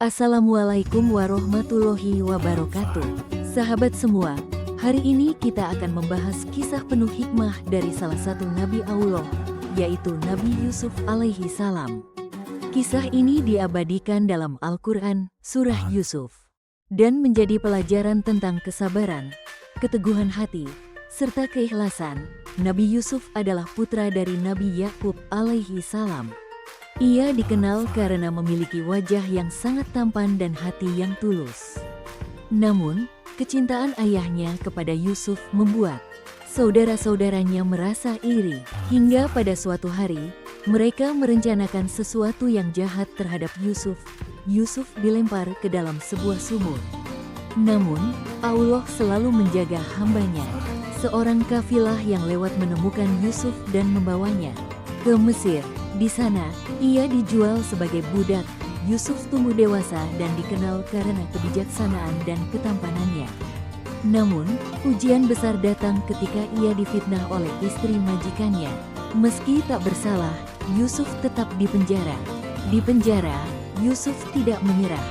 Assalamualaikum warahmatullahi wabarakatuh. Sahabat semua, hari ini kita akan membahas kisah penuh hikmah dari salah satu Nabi Allah, yaitu Nabi Yusuf alaihi salam. Kisah ini diabadikan dalam Al-Quran, Surah Yusuf, dan menjadi pelajaran tentang kesabaran, keteguhan hati, serta keikhlasan. Nabi Yusuf adalah putra dari Nabi Yakub alaihi salam. Ia dikenal karena memiliki wajah yang sangat tampan dan hati yang tulus. Namun, kecintaan ayahnya kepada Yusuf membuat saudara-saudaranya merasa iri. Hingga pada suatu hari, mereka merencanakan sesuatu yang jahat terhadap Yusuf. Yusuf dilempar ke dalam sebuah sumur. Namun, Allah selalu menjaga hambanya. Seorang kafilah yang lewat menemukan Yusuf dan membawanya ke Mesir. Di sana, ia dijual sebagai budak. Yusuf tumbuh dewasa dan dikenal karena kebijaksanaan dan ketampanannya. Namun, ujian besar datang ketika ia difitnah oleh istri majikannya. Meski tak bersalah, Yusuf tetap dipenjara. Di penjara, Yusuf tidak menyerah.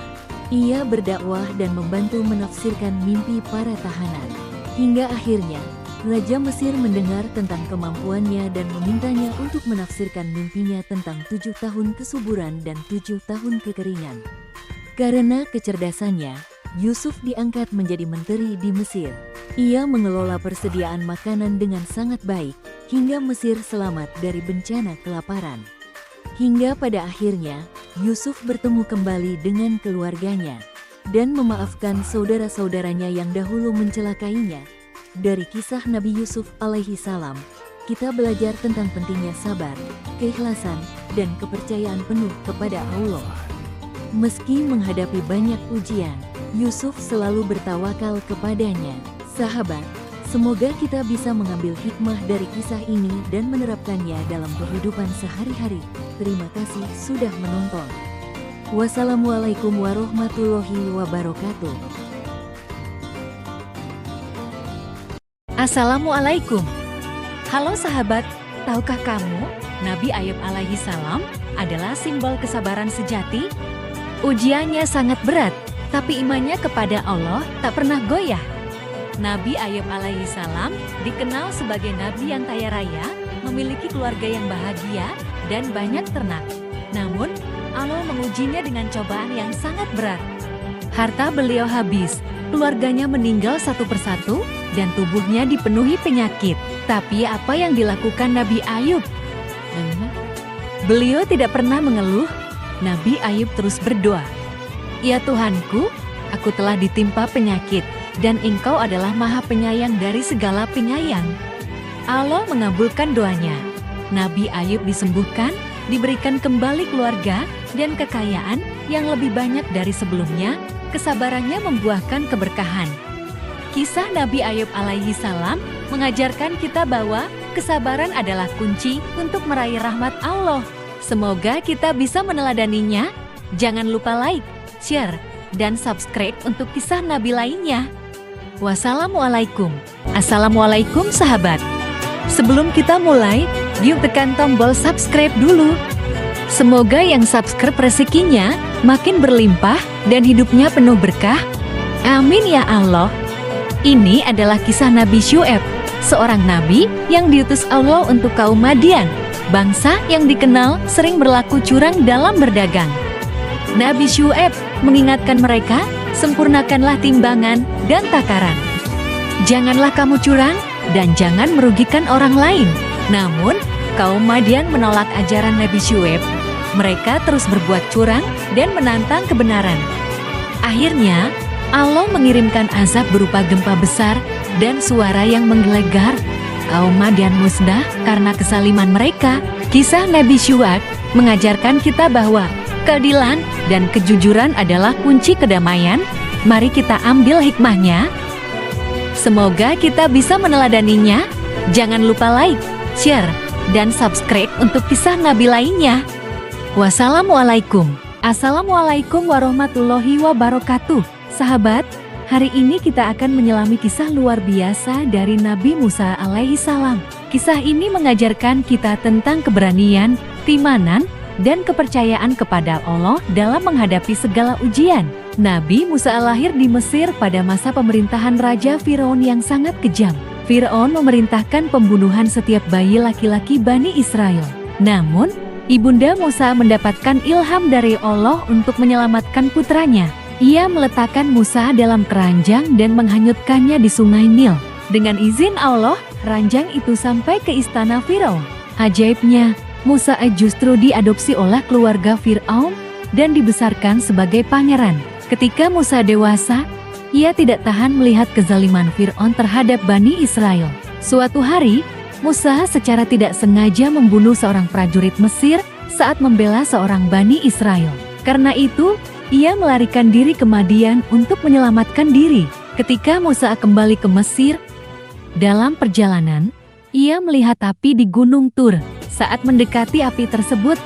Ia berdakwah dan membantu menafsirkan mimpi para tahanan. Hingga akhirnya, Raja Mesir mendengar tentang kemampuannya dan memintanya untuk menafsirkan mimpinya tentang 7 tahun kesuburan dan 7 tahun kekeringan. Karena kecerdasannya, Yusuf diangkat menjadi menteri di Mesir. Ia mengelola persediaan makanan dengan sangat baik, hingga Mesir selamat dari bencana kelaparan. Hingga pada akhirnya, Yusuf bertemu kembali dengan keluarganya, dan memaafkan saudara-saudaranya yang dahulu mencelakainya. Dari kisah Nabi Yusuf alaihi salam, kita belajar tentang pentingnya sabar, keikhlasan, dan kepercayaan penuh kepada Allah. Meski menghadapi banyak ujian, Yusuf selalu bertawakal kepadanya. Sahabat, semoga kita bisa mengambil hikmah dari kisah ini dan menerapkannya dalam kehidupan sehari-hari. Terima kasih sudah menonton. Wassalamualaikum warahmatullahi wabarakatuh. Assalamualaikum. Halo sahabat, tahukah kamu Nabi Ayub alaihi salam adalah simbol kesabaran sejati? Ujiannya sangat berat, tapi imannya kepada Allah tak pernah goyah. Nabi Ayub alaihi salam dikenal sebagai nabi yang kaya raya, memiliki keluarga yang bahagia dan banyak ternak. Namun, Allah mengujinya dengan cobaan yang sangat berat. Harta beliau habis, keluarganya meninggal satu persatu, dan tubuhnya dipenuhi penyakit. Tapi apa yang dilakukan Nabi Ayub? Beliau tidak pernah mengeluh. Nabi Ayub terus berdoa, "Ya Tuhanku, aku telah ditimpa penyakit, dan Engkau adalah Maha Penyayang dari segala penyayang." Allah mengabulkan doanya. Nabi Ayub disembuhkan, diberikan kembali keluarga dan kekayaan yang lebih banyak dari sebelumnya. Kesabarannya membuahkan keberkahan. Kisah Nabi Ayub alaihi salam mengajarkan kita bahwa kesabaran adalah kunci untuk meraih rahmat Allah. Semoga kita bisa meneladaninya. Jangan lupa like, share, dan subscribe untuk kisah Nabi lainnya. Wassalamualaikum. Assalamualaikum sahabat. Sebelum kita mulai, yuk tekan tombol subscribe dulu. Semoga yang subscribe rezekinya makin berlimpah dan hidupnya penuh berkah. Amin ya Allah. Ini adalah kisah Nabi Syu'aib, seorang nabi yang diutus Allah untuk kaum Madian, bangsa yang dikenal sering berlaku curang dalam berdagang. Nabi Syu'aib mengingatkan mereka, sempurnakanlah timbangan dan takaran. Janganlah kamu curang dan jangan merugikan orang lain. Namun, kaum Madian menolak ajaran Nabi Syu'aib. Mereka terus berbuat curang dan menantang kebenaran. Akhirnya, Allah mengirimkan azab berupa gempa besar dan suara yang menggelegar. Kaum Madian musnah karena kesaliman mereka. Kisah Nabi Syu'aib mengajarkan kita bahwa keadilan dan kejujuran adalah kunci kedamaian. Mari kita ambil hikmahnya. Semoga kita bisa meneladaninya. Jangan lupa like, share, dan subscribe untuk kisah Nabi lainnya. Wassalamualaikum. Assalamualaikum warahmatullahi wabarakatuh. Sahabat, hari ini kita akan menyelami kisah luar biasa dari Nabi Musa alaihi salam. Kisah ini mengajarkan kita tentang keberanian, keimanan, dan kepercayaan kepada Allah dalam menghadapi segala ujian. Nabi Musa lahir di Mesir pada masa pemerintahan Raja Firaun yang sangat kejam. Firaun memerintahkan pembunuhan setiap bayi laki-laki Bani Israel. Namun, Ibunda Musa mendapatkan ilham dari Allah untuk menyelamatkan putranya. Ia meletakkan Musa dalam keranjang dan menghanyutkannya di sungai Nil. Dengan izin Allah, ranjang itu sampai ke istana Firaun. Ajaibnya, Musa justru diadopsi oleh keluarga Firaun dan dibesarkan sebagai pangeran. Ketika Musa dewasa, ia tidak tahan melihat kezaliman Firaun terhadap Bani Israel. Suatu hari, Musa secara tidak sengaja membunuh seorang prajurit Mesir saat membela seorang Bani Israel. Karena itu, ia melarikan diri ke Madian untuk menyelamatkan diri. Ketika Musa kembali ke Mesir, dalam perjalanan, ia melihat api di Gunung Tur. Saat mendekati api tersebut,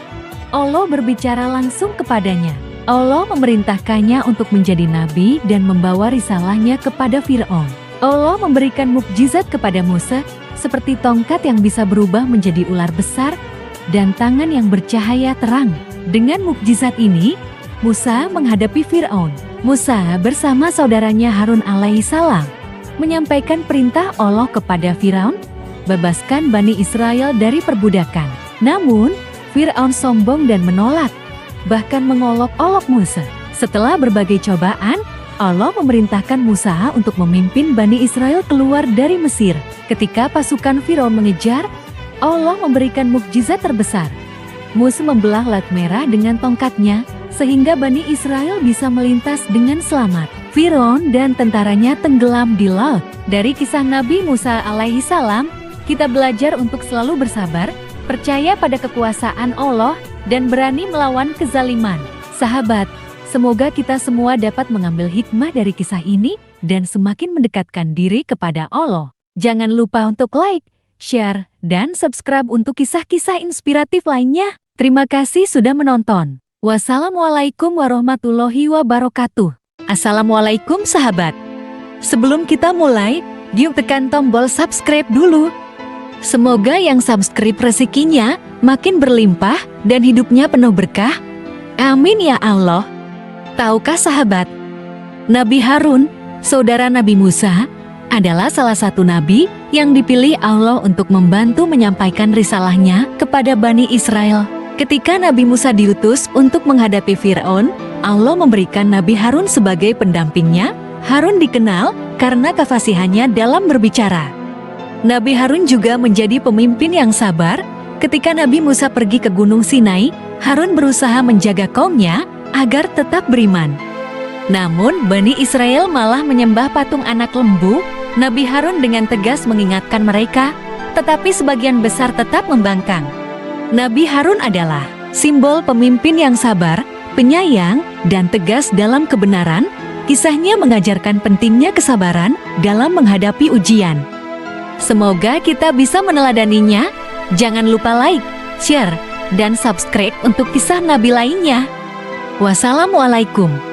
Allah berbicara langsung kepadanya. Allah memerintahkannya untuk menjadi nabi dan membawa risalahnya kepada Firaun. Allah memberikan mukjizat kepada Musa, seperti tongkat yang bisa berubah menjadi ular besar, dan tangan yang bercahaya terang. Dengan mukjizat ini, Musa menghadapi Firaun. Musa bersama saudaranya Harun alaihissalam menyampaikan perintah Allah kepada Firaun, bebaskan Bani Israel dari perbudakan. Namun, Firaun sombong dan menolak, bahkan mengolok-olok Musa. Setelah berbagai cobaan, Allah memerintahkan Musa untuk memimpin Bani Israel keluar dari Mesir. Ketika pasukan Firaun mengejar, Allah memberikan mukjizat terbesar. Musa membelah Laut Merah dengan tongkatnya, sehingga Bani Israel bisa melintas dengan selamat. Firaun dan tentaranya tenggelam di laut. Dari kisah Nabi Musa alaihissalam, kita belajar untuk selalu bersabar, percaya pada kekuasaan Allah, dan berani melawan kezaliman. Sahabat, semoga kita semua dapat mengambil hikmah dari kisah ini dan semakin mendekatkan diri kepada Allah. Jangan lupa untuk like, share, dan subscribe untuk kisah-kisah inspiratif lainnya. Terima kasih sudah menonton. Wassalamualaikum warahmatullahi wabarakatuh. Assalamualaikum sahabat. Sebelum kita mulai, yuk tekan tombol subscribe dulu. Semoga yang subscribe rezekinya makin berlimpah dan hidupnya penuh berkah. Amin ya Allah. Tahukah sahabat, Nabi Harun, saudara Nabi Musa, adalah salah satu nabi yang dipilih Allah untuk membantu menyampaikan risalahnya kepada Bani Israel. Ketika Nabi Musa diutus untuk menghadapi Firaun, Allah memberikan Nabi Harun sebagai pendampingnya. Harun dikenal karena kefasihannya dalam berbicara. Nabi Harun juga menjadi pemimpin yang sabar. Ketika Nabi Musa pergi ke Gunung Sinai, Harun berusaha menjaga kaumnya agar tetap beriman. Namun, Bani Israel malah menyembah patung anak lembu. Nabi Harun dengan tegas mengingatkan mereka, tetapi sebagian besar tetap membangkang. Nabi Harun adalah simbol pemimpin yang sabar, penyayang, dan tegas dalam kebenaran. Kisahnya mengajarkan pentingnya kesabaran dalam menghadapi ujian. Semoga kita bisa meneladaninya. Jangan lupa like, share, dan subscribe untuk kisah Nabi lainnya. Wassalamualaikum.